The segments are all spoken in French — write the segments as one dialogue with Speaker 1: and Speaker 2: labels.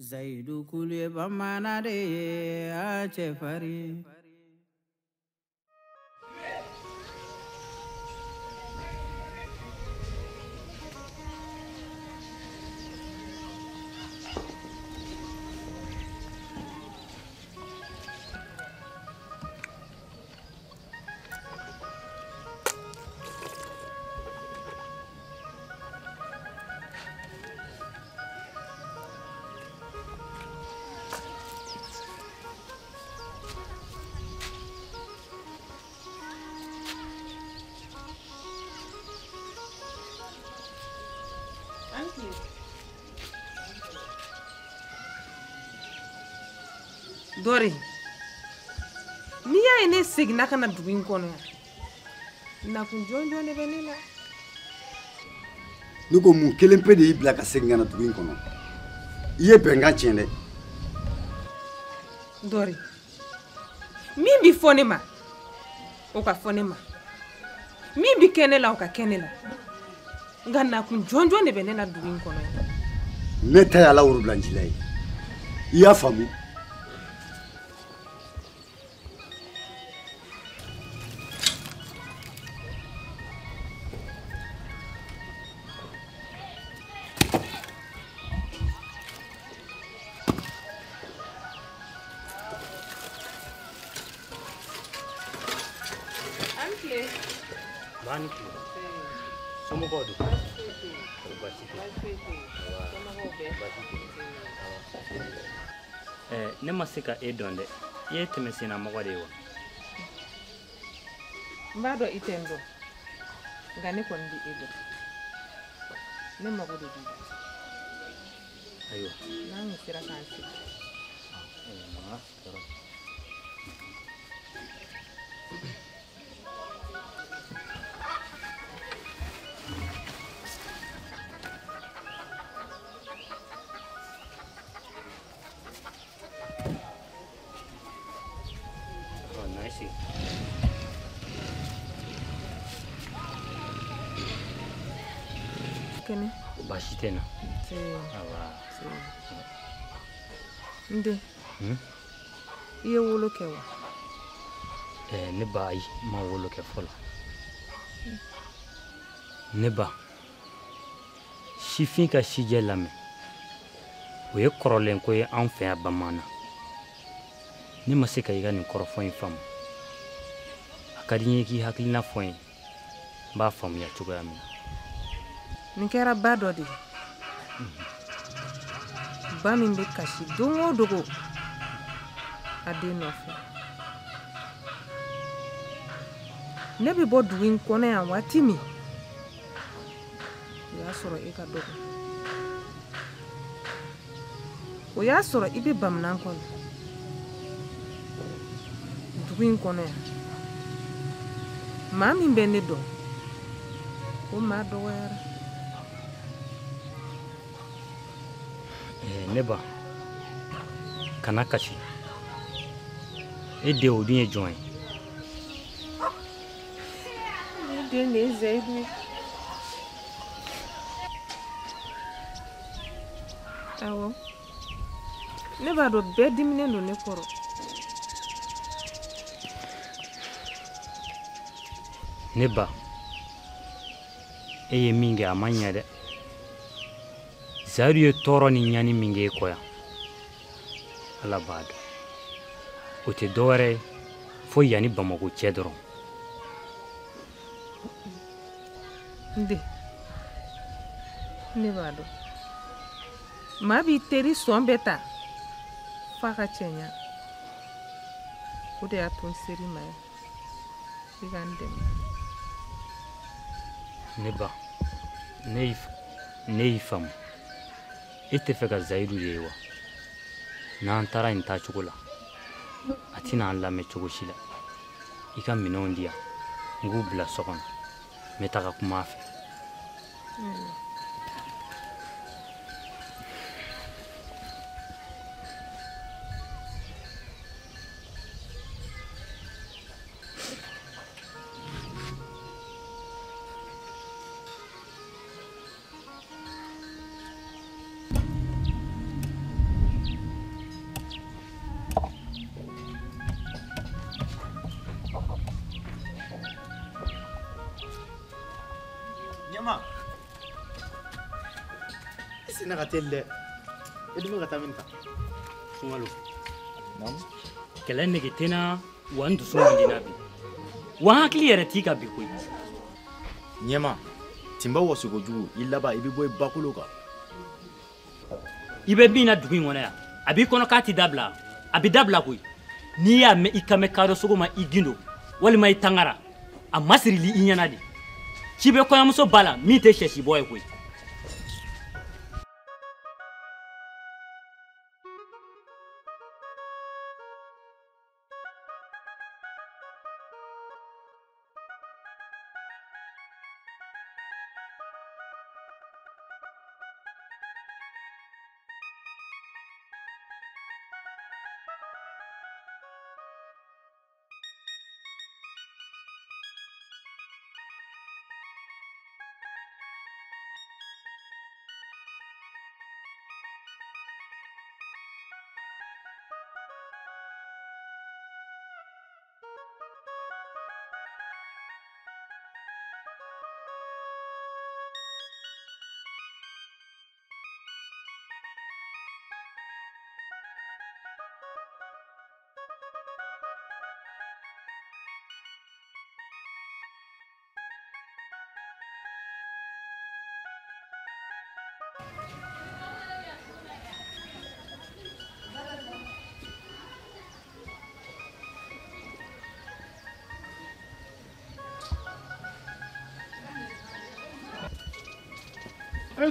Speaker 1: Zaidu kule bamana de ache fari.
Speaker 2: Dori, ni y'a ye ne seginna ka na dugu in kɔnɔ yan nakun jɔnjɔn de bɛ ne la.
Speaker 3: Ne ko mun kelen pe de y'i bila ka segin ka na dugu in kɔnɔ i ye bɛnkan tiɲɛ dɛ.
Speaker 2: Dori, min bi fɔ ne ma o ka fɔ ne ma, min bi kɛ ne la o ka kɛ ne la, nka nakun jɔnjɔn de bɛ ne la dugu in kɔnɔ yan.
Speaker 3: Ne ta y'ala worobilancila ye i y'a faamu.
Speaker 4: Ne ma se ka e dɔn dɛ, i ye tɛmɛsenna mɔgɔ de ye wa?
Speaker 2: N b'a dɔn i tɛ n dɔn nka ne kɔni bɛ e dɔn, ne mago de b'i la.
Speaker 4: Ayiwa,
Speaker 2: n'an kun sera k'an sigi.
Speaker 4: Baasi tɛ na.
Speaker 2: N den, i ye wolo kɛ wa?
Speaker 4: Ne ba ayi, n ma wolo kɛ fɔlɔ. Ne ba, sifin ka sijɛ lamɛn o ye kɔrɔlen ko ye an fɛ yan Bamanan. Ne ma se ka i ka nin kɔrɔfɔ in faamu. A ka di n ye k'i hakilina fɔ n ye, n b'a faamuya cogoya min na.
Speaker 2: Nin kɛra ba dɔ de ye, ba min bɛ kasi don o dogo a den nɔfɛ. Ne bɛ bɔ dugu in kɔnɔ yan waati min o y'a sɔrɔ e ka dɔgɔ, o y'a sɔrɔ i bɛ Bamanan kɔnɔ, dugu in kɔnɔ yan maa min bɛ ne dɔn o maa dɔgɔyara.
Speaker 4: Ne ba, kana kasi. E den o dun ye jɔn ye?
Speaker 2: Ne den de ye Zayidu ye. Awɔ, ne b'a dɔn bɛɛ diminen don ne kɔrɔ.
Speaker 4: Ne ba, e ye min kɛ a man ɲɛ dɛ. Zayidu ye tɔɔrɔ ni ɲani min kɛ e kɔ yan, Ala b'a dɔn. O tɛ dɔwɛrɛ ye fo yanni Bamako cɛ dɔrɔn.
Speaker 2: N den, ne b'a dɔn maa b'i teri sɔn bɛɛ ta f'a ka cɛɲa. O de y'a to n ser'i ma yan i ka n dɛmɛ.
Speaker 4: Ne ba, ne y'i faamu. E tɛ fɛ ka Zayidu de ye wa? N'an taara nin taacogo la a tɛna an lamɛn cogo si la. I ka minɛnw di yan, n k'u bila so kɔnɔ, n bɛ taga kuma a fɛ.
Speaker 5: ina ka telle e dum ka taminta
Speaker 4: Sungalo. Nam. Kala nege tena wandu sumandi nabi. Wa hakli yere tika bi koy.
Speaker 5: nyema timba wasugo jugu illa ba ibi boy bakuloka
Speaker 4: Ibe bina dugu ngona ya. Abi kono kati dabla. Abi dabla koy. Ni ya me ikame karo sogoma igindo. Wali mai tangara. A masiri li inyanadi. Chibe ko yamuso bala mi te sheshi boy koy.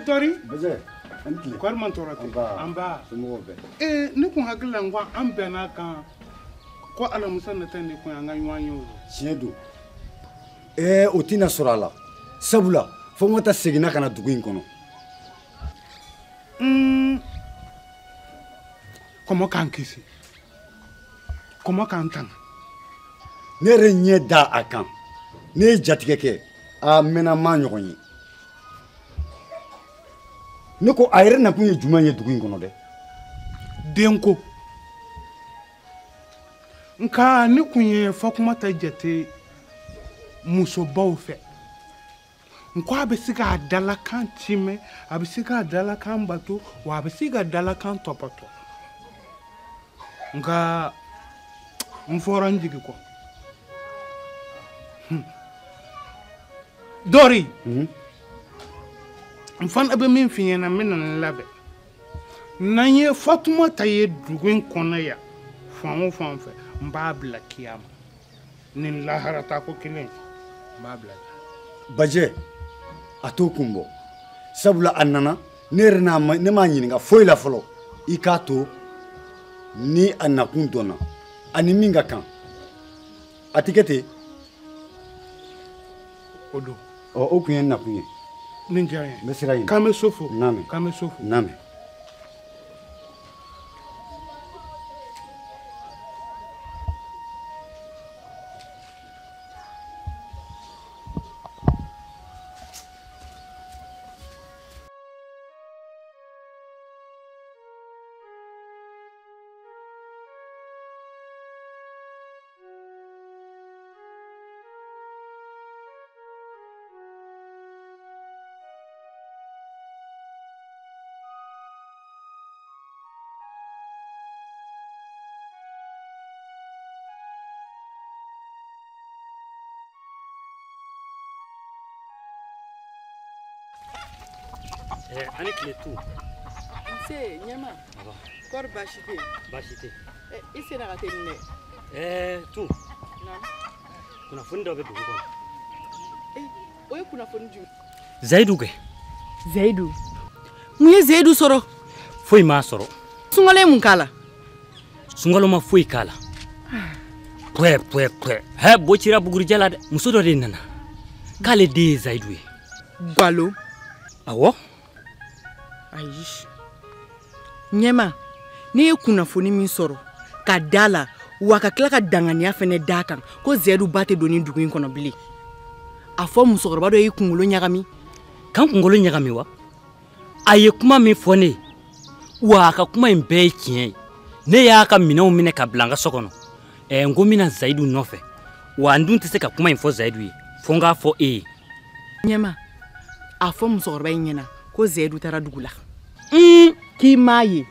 Speaker 6: Dori
Speaker 3: Baje, antile.
Speaker 6: kwar man torate amba
Speaker 3: Sumo be.
Speaker 6: ni kun hakila ngwa an bena kan ko ala musanna tan ni kun anga nwanyo
Speaker 3: Siedo. O tina sorala. Sabula, fo ngata segina kana dugu in kono.
Speaker 6: komo kan kisi komo kan tan
Speaker 3: Ne re nye da akan. Ne jatige ke a mena ma ɲɔgɔn ye. Ne ko a yɛrɛ na kun ye juma ye dugu in kɔnɔ dɛ.
Speaker 6: denko nka ni kun ye fakuma ta jate musobaw fɛ nko a bɛ se k'a dalakan timɛ a bɛ se k'a dalakan bato wa a bɛ se ka dalakan tɔpɔtɔ nka n fɔra n jigi kɔ dɔri n fana bɛ min f'i ɲɛna n bɛ na n labɛn n'an ye fatuma ta ye dugu in kɔnɔ yan fan o fan fɛ n b'a bila kiyama nin laharata ko kelen n b'a bila
Speaker 3: Baje, a t'o kun bɔ. Sabula a nana, ne yɛrɛ ne m'a ɲininka foyi la fɔlɔ. I k'a to ni a nakun dɔnna ani min ka kan. A tɛ kɛ ten.
Speaker 6: o don
Speaker 3: O kun ye nakun ye.
Speaker 6: nin diyara n
Speaker 3: N
Speaker 6: ye
Speaker 3: bɛ sira ɲini.
Speaker 6: k'an bɛ so fo
Speaker 3: Naamu.
Speaker 6: k'an bɛ so fo
Speaker 3: Naamu.
Speaker 4: Ani kile tu.
Speaker 7: Se nyama.
Speaker 4: Aba.
Speaker 7: Kor bashite.
Speaker 4: Bashite.
Speaker 7: Ise na gatenne.
Speaker 4: Tu.
Speaker 7: Naam.
Speaker 4: Kuna funda be dugu kono.
Speaker 7: Oye kuna fonju.
Speaker 4: Zaidu ke.
Speaker 7: Zaidu. Muye Zaidu soro.
Speaker 4: Foi ma soro.
Speaker 7: Sungale mun kala.
Speaker 4: Sungalo ma foi kala. Pwe. Ha bochira buguri jala muso do de nana. Kale de Zaidu ye.
Speaker 7: Gwalo.
Speaker 4: Awo.
Speaker 7: Ayi. Nyema. Ni kuna foni min soro. Ka dala wa ka kila ka dangania fene dakan ko Zaidu bate doni dugu in kono bili. A fɔ musokɔrɔba dɔ y'i kunkolo ɲagami.
Speaker 4: Kan kunkolo ɲagami wa? A ye kuma min fɔ ne wa a ka kuma in bɛɛ ye tiɲɛ ye. Ne y'a ka minɛnw minɛ ka bila n ka so kɔnɔ. N ko n bɛna Zaidu nɔfɛ wa n dun tɛ se ka kuma in fɔ Zaidu ye fo n k'a fɔ e ye.
Speaker 7: Nyema. A fɔ musokɔrɔba in ɲɛna ko Zaidu taara dugu la. k'i m'a ye.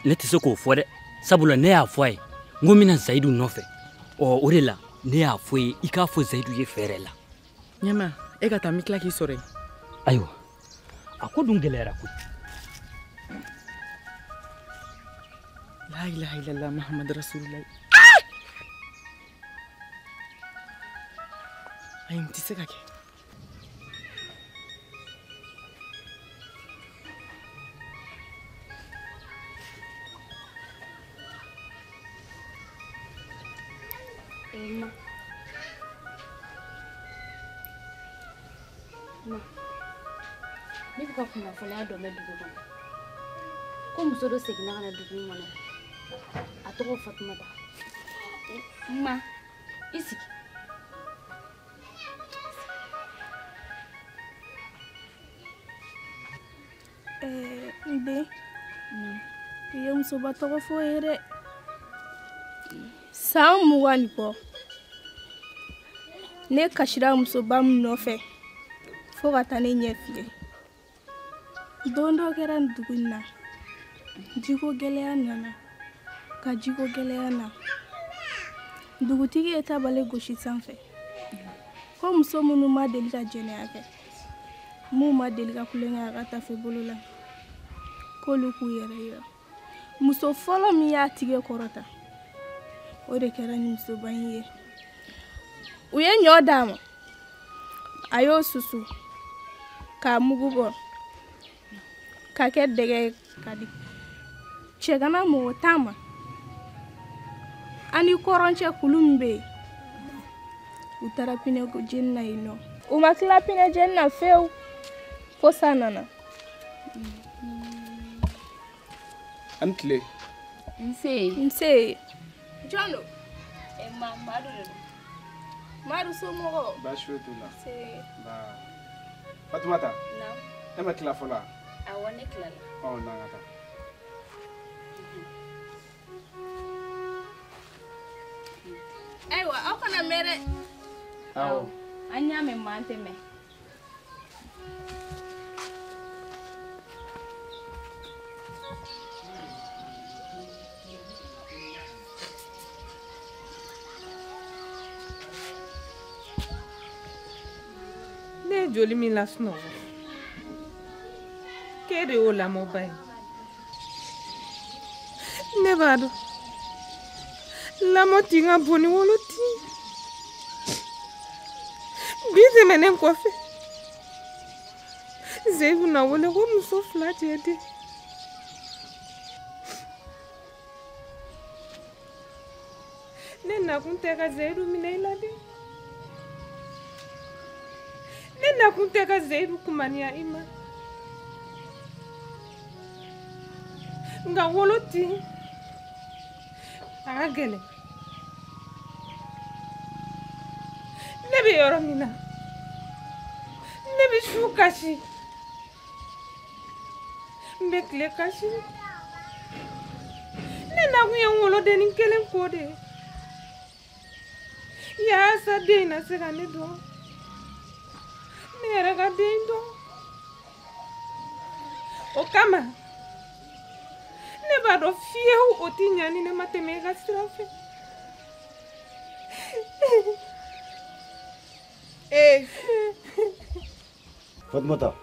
Speaker 4: Ne tɛ se k'o fɔ dɛ sabula ne y'a fɔ a ye n ko n bɛna zayidu nɔfɛ o de la ne y'a fɔ ye i k'a fɔ zayidu ye fɛɛrɛ la.
Speaker 7: ɲɛma e ka taa n bɛ tila k'i sɔrɔ yen.
Speaker 4: ayiwa a ko dun gɛlɛyara koyi.
Speaker 7: la ilaha illallah muhammadu rasulullah. ayi n tɛ se ka kɛ.
Speaker 8: Ne bɛ ka kunnafoniya dɔ mɛn dugu kɔnɔ ko muso dɔ seginna ka na dugu in kɔnɔ a tɔgɔ Fatumata. Ma i sigi.
Speaker 9: N den i ye musoba tɔgɔ fɔ ye dɛ. san 20 ni kɔ ne kasira musoba min nɔfɛ fo ka taa ne ɲɛ filɛ. don dɔ kɛra nin dugu in na jiko gɛlɛya nana ka jiko gɛlɛya na dugutigi ye tabale gosi sanfɛ ko muso minnu ma deli ka jɛnɛya kɛ m'u ma deli ka kulonkɛ a ka tafe bolo la k'olu k'u yɛrɛ yira. muso fɔlɔ min y'a tigɛ kɔrɔta o de kɛra nin musoba in ye. u ye ɲɔ d'a ma a y'o susu k'a mugu bɔ ka kɛ dɛgɛ ye ka di cɛgana mɔgɔ 10 ma ani kɔrɔncɛ kulu min bɛ yen u taara pinɛ jeni na yen nɔ. u ma tila pinɛ jeni na fewu fo san nana.
Speaker 6: an tile.
Speaker 9: nse jɔn do. Madu de don. Madu somɔgɔ.
Speaker 6: baasi foyi t'u la. Fatumata. e ma tila fɔlɔ wa.
Speaker 8: awɔ ne tilala.
Speaker 6: n'an ka taa.
Speaker 9: ayiwa aw kana mɛn dɛ.
Speaker 6: awɔ.
Speaker 8: an y'a mɛn maa tɛ mɛn.
Speaker 2: ne ye joli min lasunɔgɔ k'e de y'o lamɔba ye. ne b'a dɔn lamɔ tin ka bon ni wolo tin. bi tɛmɛnen kɔfɛ Zeyidu na wele ko muso 2 cɛ den. ne nakun tɛ ka Zeyidu minɛ i la dɛ. ne nakun tɛ ka Zeyidu kumaniya i ma. nka wolo tin a ka gɛlɛn. ne bɛ yɔrɔ min na ne bɛ su kasi n bɛ tile kasi. ne nakun ye n wolodennin 1 ko de ye. yaasa den in na se ka ne dɔn ne yɛrɛ ka den dɔn. o kama ne b'a dɔn fiyewu o tɛ ɲa ni ne ma tɛmɛ i ka sira fɛ.
Speaker 3: Fatumata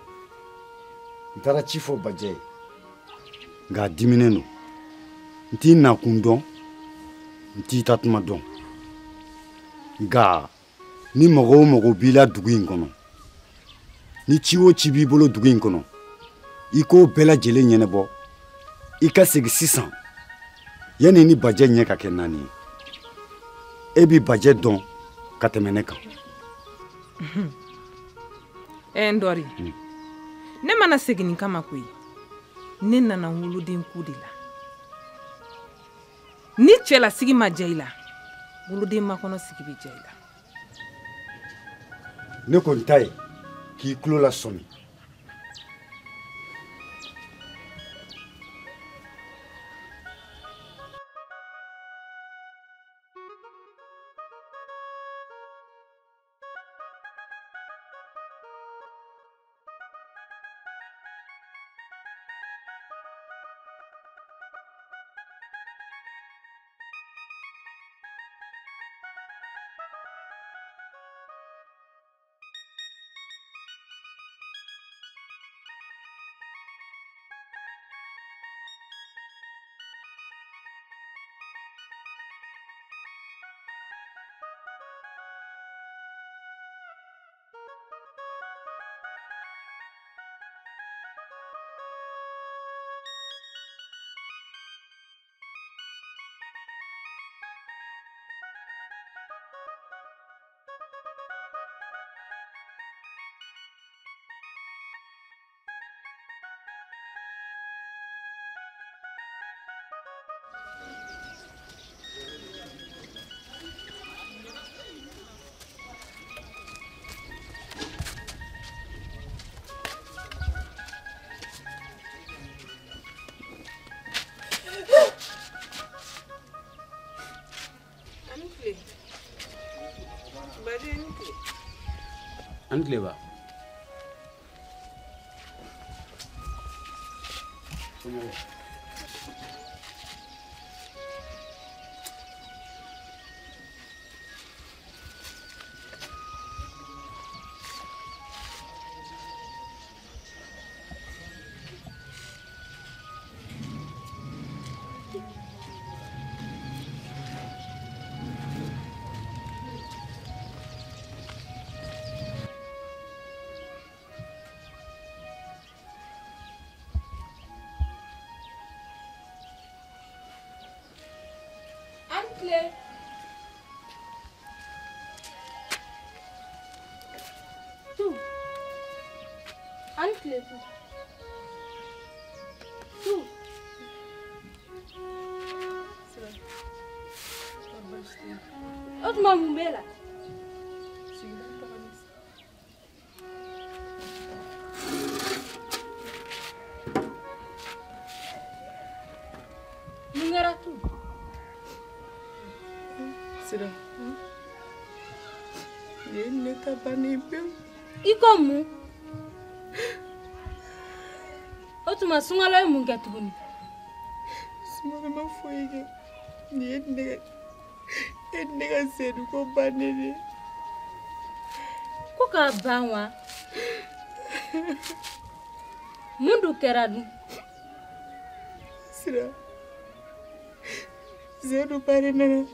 Speaker 3: n taara ci fɔ bajɛ ye nka a diminen don n t'i nakun dɔn n t'i tatuma dɔn nka ni mɔgɔ o mɔgɔ b'i la dugu in kɔnɔ ni ci o ci b'i bolo dugu in kɔnɔ i k'o bɛɛ lajɛlen ɲɛnabɔ i ka segin sisan yanni ni bajɛ ɲɛ ka kɛ 4 ye e bi bajɛ dɔn ka tɛmɛ ne kan.
Speaker 2: n dɔri ne mana segin nin kama koyi ne nana woloden ku de la. ni cɛlasigi ma diya i la woloden makɔnɔ sigi bɛ diya i la.
Speaker 3: ne ko n ta ye k'i tulo la sɔmi.
Speaker 6: Antleba.
Speaker 9: Antle. Tu. Antle tu. Tu. Otuma mumbela. Mungera tu.
Speaker 7: Sira. Ne ka bani bem.
Speaker 9: Iko mu. Otuma sungalo mu ngatuguni.
Speaker 7: Suma ma foyige. Ni ne ka sedu ko bani ni.
Speaker 9: Ko ka banwa. Mundu keradu.
Speaker 7: Sira. Zedu pare nana.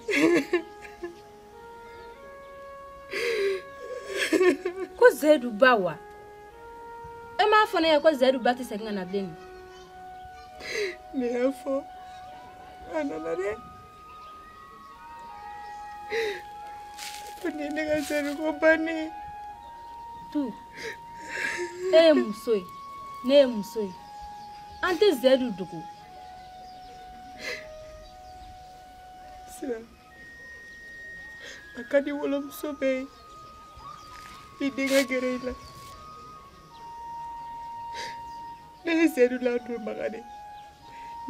Speaker 9: Ko Zedu bawa. E ma fona ya ko Zedu bati senga na bleni.
Speaker 7: Ne afo. Anana re. Puni ne ka sedu ko bani.
Speaker 9: Tu. Musoi. Ne musoi. Ante Zedu dugu.
Speaker 7: Sira. Akadi wolom sobe. Idinga gerela. Ne Zedu la tu magade.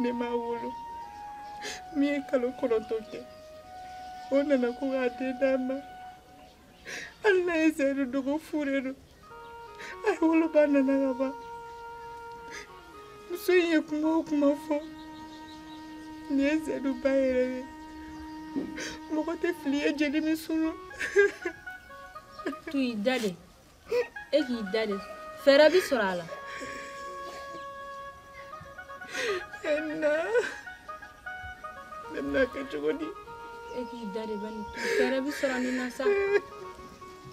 Speaker 7: Ne ma wolo. Mi kalo konotoke. Ona na ko ate dama. Allah Zedu dugu furero. Ai wolo bana na gaba. Muso ye kuma fo. Ne Zedu bayere. Moko te fliye jeli mi sunu.
Speaker 9: Tu idade. Eki idade. Ferabi sorala.
Speaker 7: Enna ka jogodi.
Speaker 9: Eki idade bani. Ferabi sorani nasa.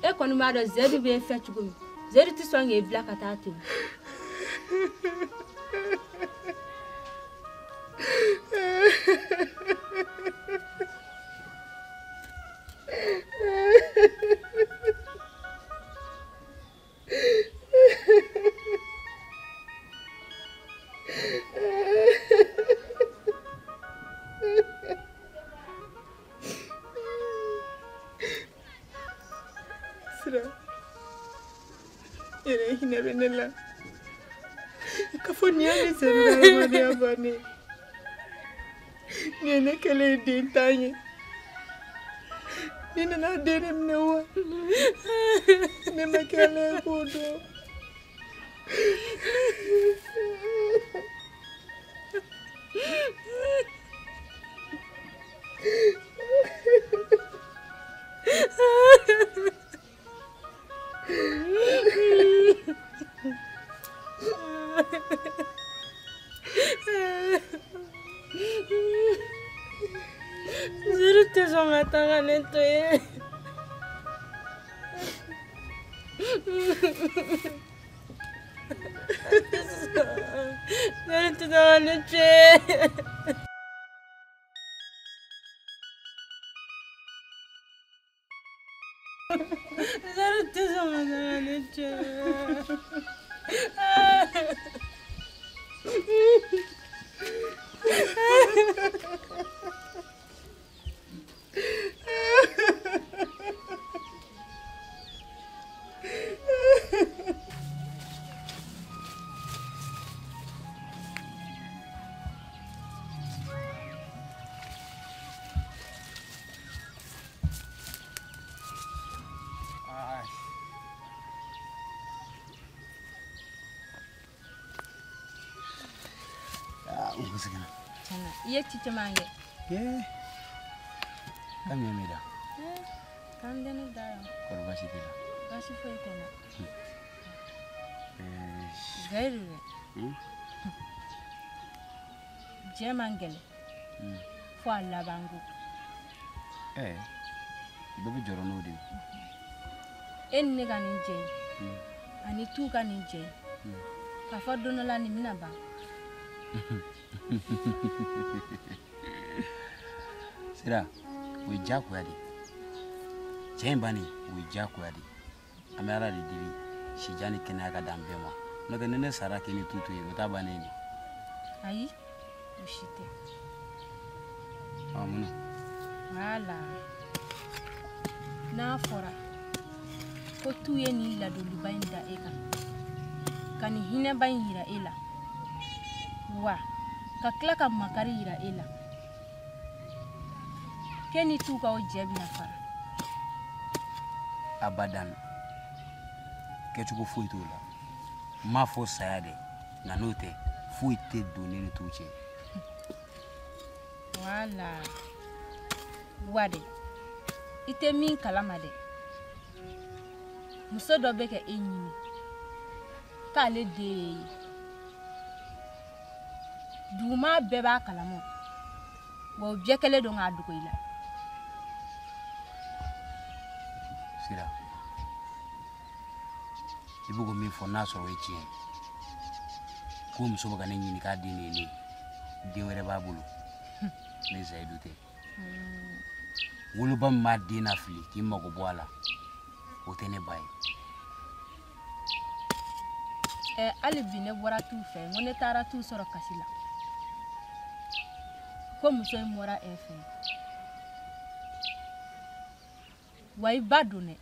Speaker 9: E koni ma do Zedu be fe chugumi. Zedu ti songe e black atatu.
Speaker 7: Sira. Ere hina benela. Kafonia ni Zedu ma dia bani. Nene kele dintanye. Nina na dene mnewa. Nema kele kudo.
Speaker 9: Zedu te songa tanga neto ye. Zedu te songa neto ye. Zedu te songa tanga neto ye.
Speaker 3: on ko sigina
Speaker 10: Tiɲɛna i ye ci caman kɛ
Speaker 3: ka min mi da
Speaker 10: k'an deni da yan
Speaker 3: kɔrɔ baasi tɛ la
Speaker 10: baasi foyi tɛ n na Zayiru dɛ diɲɛ man gɛlɛn fo a laban ko
Speaker 3: bɛɛ bɛ jɔrɔ n'o de
Speaker 10: ye e ni ne ka nin jɛ in ani tu ka nin jɛ in k'a fɔ don dɔ la nin bɛna ban
Speaker 3: Sira o ye diyagoya de cɛ in bannen o ye diyagoya de an bɛ Ala de deli sijan ni kɛnɛya ka dan bɛɛ ma n'o tɛ ni ne sara k'i ni tutu ye o t'a bannen de
Speaker 10: ayi o si tɛ
Speaker 3: mun na
Speaker 10: wala n'a fɔra ko tu ye nin ladoliba in da e kan ka nin hinɛba in yira e la wa ka tila ka makari yira e la k'e ni tu ka o jɛ bɛna fara
Speaker 3: abadan kɛcogo foyi t'o la n m'a fɔ saya dɛ nka n'o tɛ foyi tɛ don ne ni tu cɛ
Speaker 10: wala wa dɛ i tɛ min kalama dɛ muso dɔ bɛ ka e ɲini k'ale den ye duguma bɛɛ b'a kalama wa o bɛɛ kɛlen don k'a dogo i la
Speaker 3: Sira i bɛ ko min fɔ n'a sɔrɔ o ye tiɲɛ ko muso bɛ ka ne ɲini k'a den de ye ne den wɛrɛ b'a bolo ne Zayidu tɛ woloba min b'a den nafili k'i mago bɔ a la o tɛ ne ba ye
Speaker 10: hali bi ne bɔra tu fɛ n ko ne taara tu sɔrɔ kasi la ko muso in bɔra e fɛ wa i ba don dɛ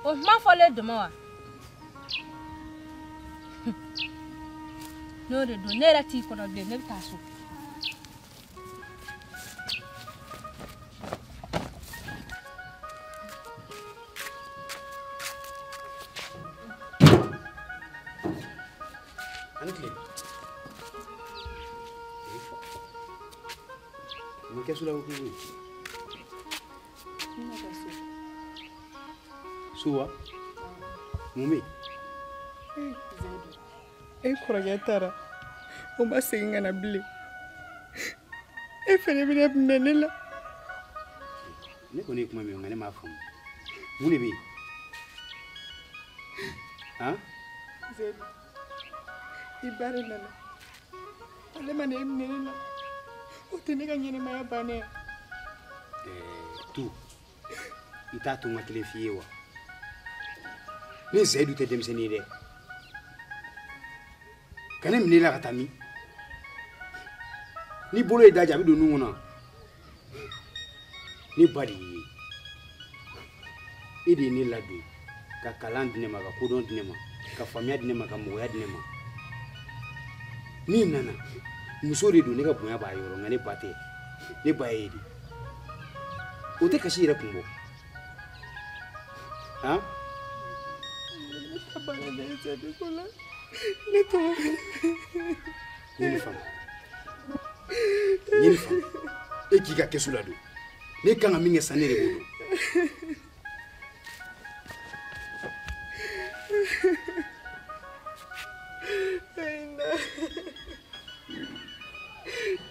Speaker 10: o kuma fɔlen dama wa n'o de don ne yɛrɛ t'i kɔnɔ bilen ne bɛ taa so
Speaker 3: Qu'est-ce que vous voulez? Soua? Mumi?
Speaker 7: E kɔrɔkɛ taara o ma segin ka na bilen e fɛnɛ bɛna minɛ ne la
Speaker 3: ne kɔni ye kuma min nka ne m'a faamu mun de bɛ yen han
Speaker 7: Zayidu i ba de nana ale ma na e minɛ ne la o tɛ ne ka ɲɛnɛmaya bannen
Speaker 3: tu i t'a to n ka kelen f'i ye wa ne Zayidu tɛ denmisɛnnin ye dɛ ka ne minɛ i la ka taa min ni bolo ye daji a bɛ don nun kɔnɔ ne ba de ye e de ye ne ladon ka kalan di ne ma ka kodɔn di ne ma ka faamuya di ne ma ka mɔgɔya di ne ma min nana muso de don ne ka bonya b'a yɔrɔ nka ne ba tɛ ne ba ye de o tɛ kasi yɛrɛ kun bɔ han
Speaker 7: ne tɔgɔ
Speaker 3: ɲini faamu ɲini faamu e k'i ka kɛsu ladon ne kan ka min kɛ san ne de b'o dɔn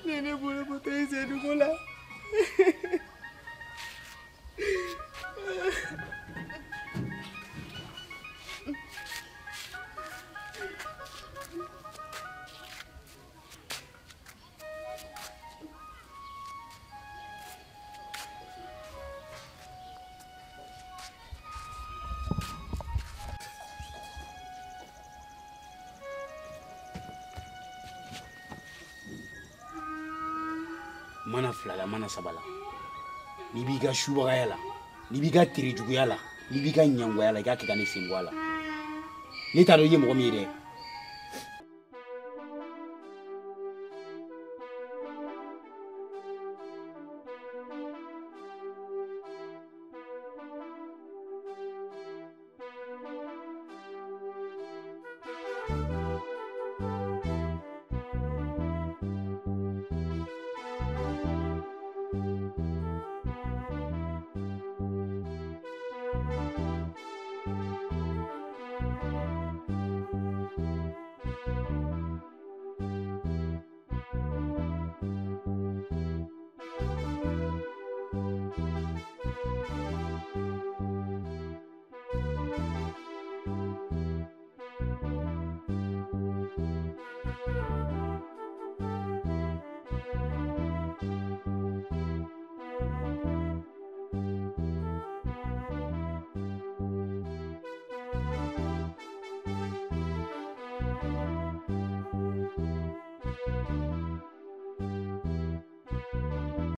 Speaker 7: ne ne bolo bɔtɔ ye Zayidu ko la
Speaker 3: mana filala mana sabala n'i b'i ka subagaya la n'i b'i ka terijuguya la n'i b'i ka ɲɛngoya la i k'a kɛ ka ne sen bɔ a la ne t'a dɔn i ye mɔgɔ min ye dɛ